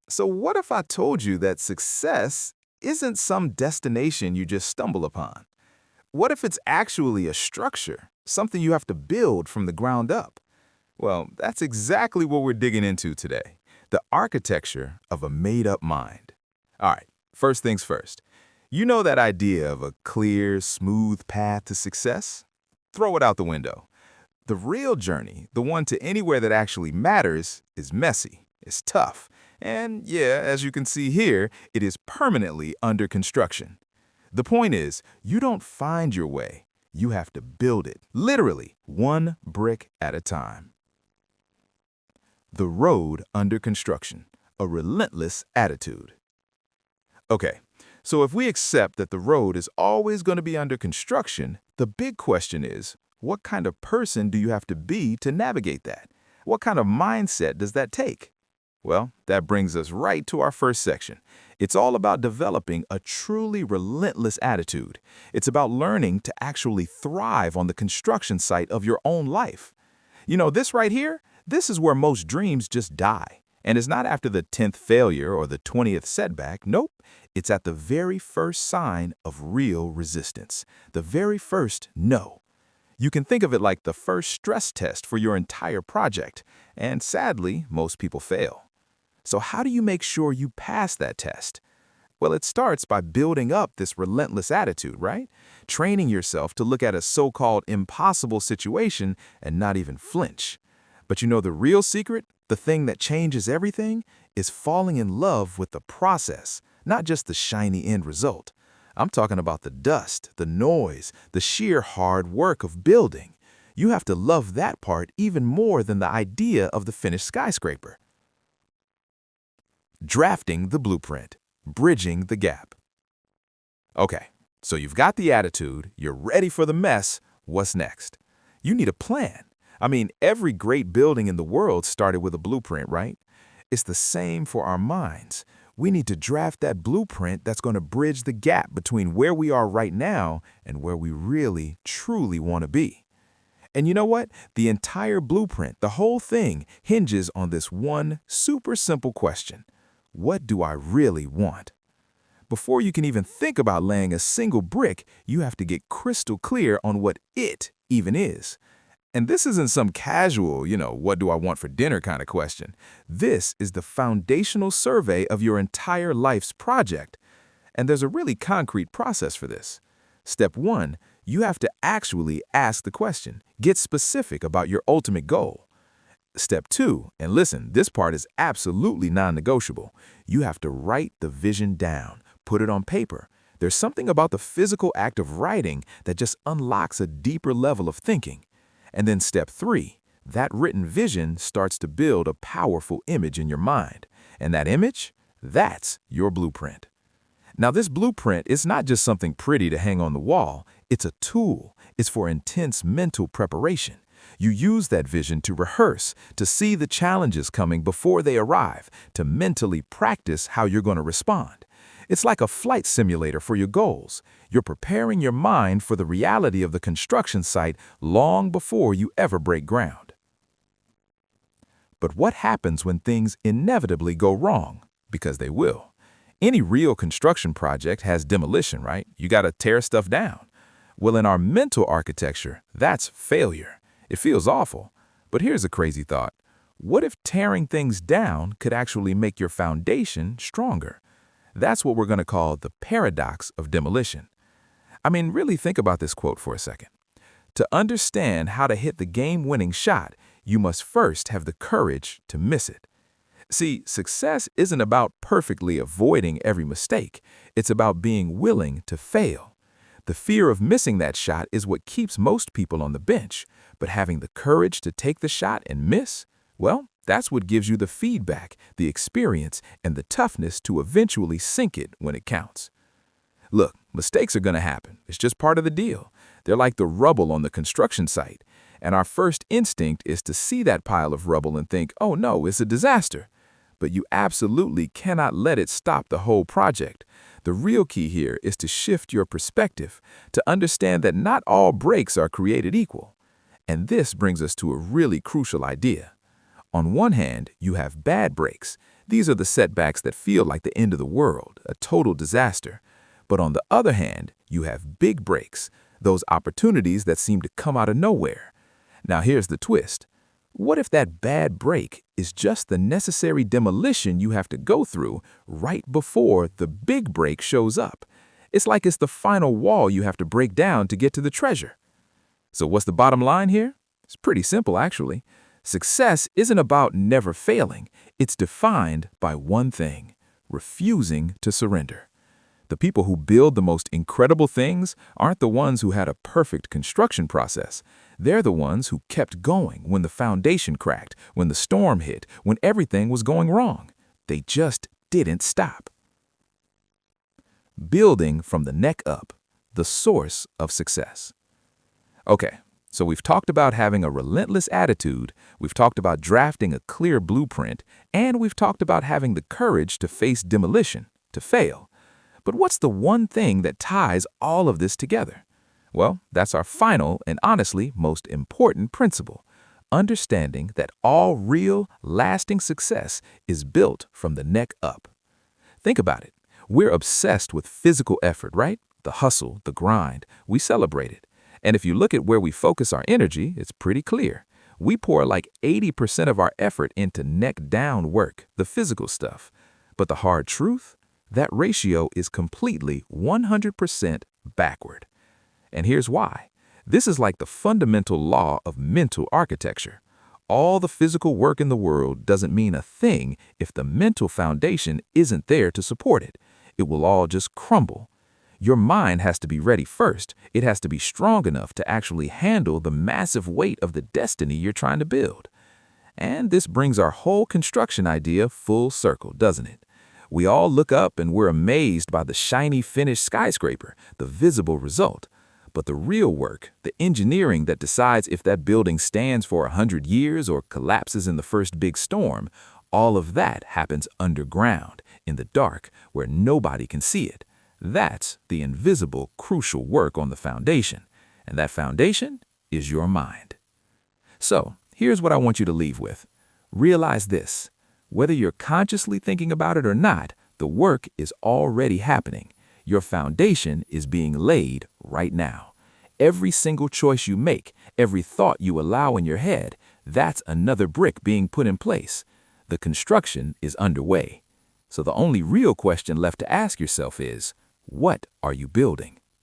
So what if I told you that success isn't some destination you just stumble upon? What if it's actually a structure, something you have to build from the ground up? Well, that's exactly what we're digging into today, the architecture of a made-up mind. All right, first things first. You know that idea of a clear, smooth path to success? Throw it out the window. The real journey, the one to anywhere that actually matters, is messy, it's tough, and yeah, as you can see here, it is permanently under construction. The point is, you don't find your way, you have to build it, literally, one brick at a time. The road under construction, a relentless attitude. Okay, so if we accept that the road is always going to be under construction, the big question is, what kind of person do you have to be to navigate that? What kind of mindset does that take? Well, that brings us right to our first section. It's all about developing a truly relentless attitude. It's about learning to actually thrive on the construction site of your own life. You know, this right here, this is where most dreams just die. And it's not after the 10th failure or the 20th setback. Nope. It's at the very first sign of real resistance. The very first no. You can think of it like the first stress test for your entire project. And sadly, most people fail. So how do you make sure you pass that test? Well, it starts by building up this relentless attitude, right? Training yourself to look at a so-called impossible situation and not even flinch. But you know the real secret, the thing that changes everything, is falling in love with the process, not just the shiny end result. I'm talking about the dust, the noise, the sheer hard work of building. You have to love that part even more than the idea of the finished skyscraper. Drafting the blueprint, bridging the gap. Okay, so you've got the attitude, you're ready for the mess. What's next? You need a plan. I mean, every great building in the world started with a blueprint, right? It's the same for our minds. We need to draft that blueprint that's going to bridge the gap between where we are right now and where we really, truly want to be. And you know what? The entire blueprint, the whole thing, hinges on this one super simple question. What do I really want? Before you can even think about laying a single brick, you have to get crystal clear on what it even is. And this isn't some casual, what do I want for dinner kind of question. This is the foundational survey of your entire life's project. And there's a really concrete process for this. Step 1, you have to actually ask the question. Get specific about your ultimate goal. Step 2, and listen, this part is absolutely non-negotiable. You have to write the vision down, put it on paper. There's something about the physical act of writing that just unlocks a deeper level of thinking. And then step 3, that written vision starts to build a powerful image in your mind. And that image, that's your blueprint. Now, this blueprint is not just something pretty to hang on the wall. It's a tool. It's for intense mental preparation. You use that vision to rehearse, to see the challenges coming before they arrive, to mentally practice how you're going to respond. It's like a flight simulator for your goals. You're preparing your mind for the reality of the construction site long before you ever break ground. But what happens when things inevitably go wrong? Because they will. Any real construction project has demolition, right? You got to tear stuff down. Well, in our mental architecture, that's failure. It feels awful. But here's a crazy thought. What if tearing things down could actually make your foundation stronger? That's what we're going to call the paradox of demolition. I mean, really think about this quote for a second. To understand how to hit the game-winning shot, you must first have the courage to miss it. See, success isn't about perfectly avoiding every mistake. It's about being willing to fail. The fear of missing that shot is what keeps most people on the bench, but having the courage to take the shot and miss, well, that's what gives you the feedback, the experience, and the toughness to eventually sink it when it counts. Look, mistakes are going to happen. It's just part of the deal. They're like the rubble on the construction site, and our first instinct is to see that pile of rubble and think, oh no, it's a disaster. But you absolutely cannot let it stop the whole project. The real key here is to shift your perspective, to understand that not all breaks are created equal. And this brings us to a really crucial idea. On one hand, you have bad breaks. These are the setbacks that feel like the end of the world, a total disaster. But on the other hand, you have big breaks, those opportunities that seem to come out of nowhere. Now here's the twist. What if that bad break is just the necessary demolition you have to go through right before the big break shows up? It's like it's the final wall you have to break down to get to the treasure. So what's the bottom line here? It's pretty simple, actually. Success isn't about never failing. It's defined by one thing: refusing to surrender. The people who build the most incredible things aren't the ones who had a perfect construction process. They're the ones who kept going when the foundation cracked, when the storm hit, when everything was going wrong. They just didn't stop. Building from the neck up, the source of success. Okay, so we've talked about having a relentless attitude, we've talked about drafting a clear blueprint, and we've talked about having the courage to face demolition, to fail. But what's the one thing that ties all of this together? Well, that's our final and honestly most important principle: understanding that all real, lasting success is built from the neck up. Think about it. We're obsessed with physical effort, right? The hustle, the grind. We celebrate it. And if you look at where we focus our energy, it's pretty clear. We pour like 80% of our effort into neck-down work, the physical stuff. But the hard truth? That ratio is completely 100% backward. And here's why. This is like the fundamental law of mental architecture. All the physical work in the world doesn't mean a thing if the mental foundation isn't there to support it. It will all just crumble. Your mind has to be ready first. It has to be strong enough to actually handle the massive weight of the destiny you're trying to build. And this brings our whole construction idea full circle, doesn't it? We all look up and we're amazed by the shiny finished skyscraper, the visible result. But the real work, the engineering that decides if that building stands for 100 years or collapses in the first big storm, all of that happens underground, in the dark, where nobody can see it. That's the invisible, crucial work on the foundation. And that foundation is your mind. So, here's what I want you to leave with. Realize this. Whether you're consciously thinking about it or not, the work is already happening. Your foundation is being laid right now. Every single choice you make, every thought you allow in your head, that's another brick being put in place. The construction is underway. So the only real question left to ask yourself is, what are you building?